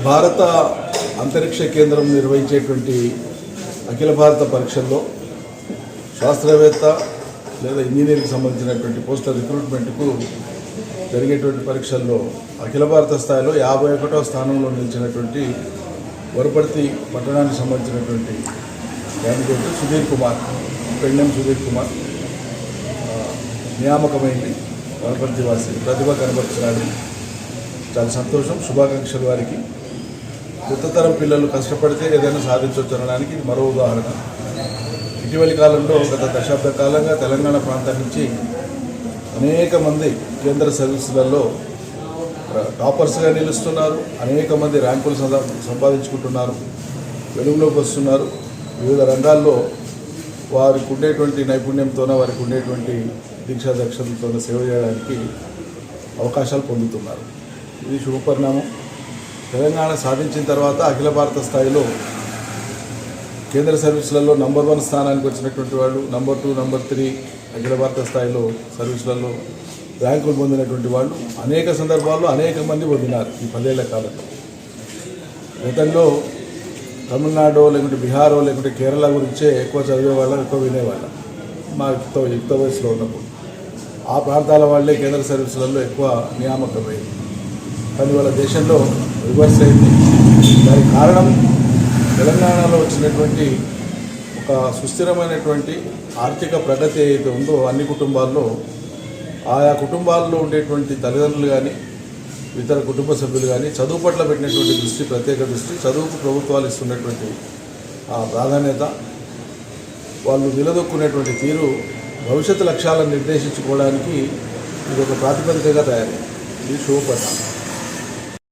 భారత అంతరిక్ష కేంద్రం నిర్వహించేటువంటి అఖిల భారత పరీక్షల్లో శాస్త్రవేత్త లేదా ఇంజనీరింగ్ సంబంధించినటువంటి పోస్టల్ రిక్రూట్మెంట్కు జరిగేటువంటి పరీక్షల్లో అఖిల భారత స్థాయిలో 51వ స్థానంలో నిలిచినటువంటి వరపర్తి పట్టణానికి సంబంధించినటువంటి క్యాండిడేట్ సుధీర్ కుమార్, పెండెం సుధీర్ కుమార్ నియామకమైంది. వరపర్తి వాసి ప్రతిభ కనబరుచున్నాడు. చాలా సంతోషం, శుభాకాంక్షలు వారికి. కొత్త తరం పిల్లలు కష్టపడితే ఏదైనా సాధించవచ్చు అనడానికి ఇది మరో ఉదాహరణ. ఇటీవలి కాలంలో గత దశాబ్ద కాలంగా తెలంగాణ ప్రాంతం నుంచి అనేక మంది కేంద్ర సర్వీసులలో టాపర్స్గా నిలుస్తున్నారు. అనేక మంది ర్యాంకులు సంపాదించుకుంటున్నారు, వెలుగులోకి వస్తున్నారు. వివిధ రంగాల్లో వారికి ఉండేటువంటి నైపుణ్యంతోనే, వారికి ఉండేటువంటి దీక్షా దక్షతలతో సేవ చేయడానికి అవకాశాలు పొందుతున్నారు. ఇది శుభపరిణామం. తెలంగాణ సాధించిన తర్వాత అఖిల భారత స్థాయిలో కేంద్ర సర్వీసులలో నంబర్ 1 స్థానానికి వచ్చినటువంటి వాళ్ళు, నంబర్ 2, నంబర్ 3 అఖిల భారత స్థాయిలో సర్వీసులలో ర్యాంకులు పొందినటువంటి వాళ్ళు అనేక సందర్భాల్లో అనేక మంది పొందినారు ఈ 10 ఏళ్ల కాలంలో. గతంలో తమిళనాడు లేకుంటే బీహారో లేకుంటే కేరళ గురించే ఎక్కువ చదివేవాళ్ళం, ఎక్కువ వినేవాళ్ళం. మా యుక్త వయసులో ఉన్నప్పుడు ఆ ప్రాంతాల వాళ్ళే కేంద్ర సర్వీసులలో ఎక్కువ నియామకమైంది. కానీ వాళ్ళ దేశంలో రివర్స్ అయింది. దానికి కారణం తెలంగాణలో వచ్చినటువంటి ఒక సుస్థిరమైనటువంటి ఆర్థిక ప్రగతి ఏదైతే ఉందో అన్ని కుటుంబాల్లో, ఆయా కుటుంబాల్లో ఉండేటువంటి తల్లిదండ్రులు కానీ ఇతర కుటుంబ సభ్యులు కానీ చదువు పట్ల పెట్టినటువంటి దృష్టి, ప్రత్యేక దృష్టి, చదువుకు ప్రభుత్వాలు ఇస్తున్నటువంటి ఆ ప్రాధాన్యత, వాళ్ళు నిలదొక్కునేటువంటి తీరు భవిష్యత్తు లక్ష్యాలను నిర్దేశించుకోవడానికి ఇది ఒక ప్రాతిపదికగా తయారైంది. ఇది శుభపరిణామం.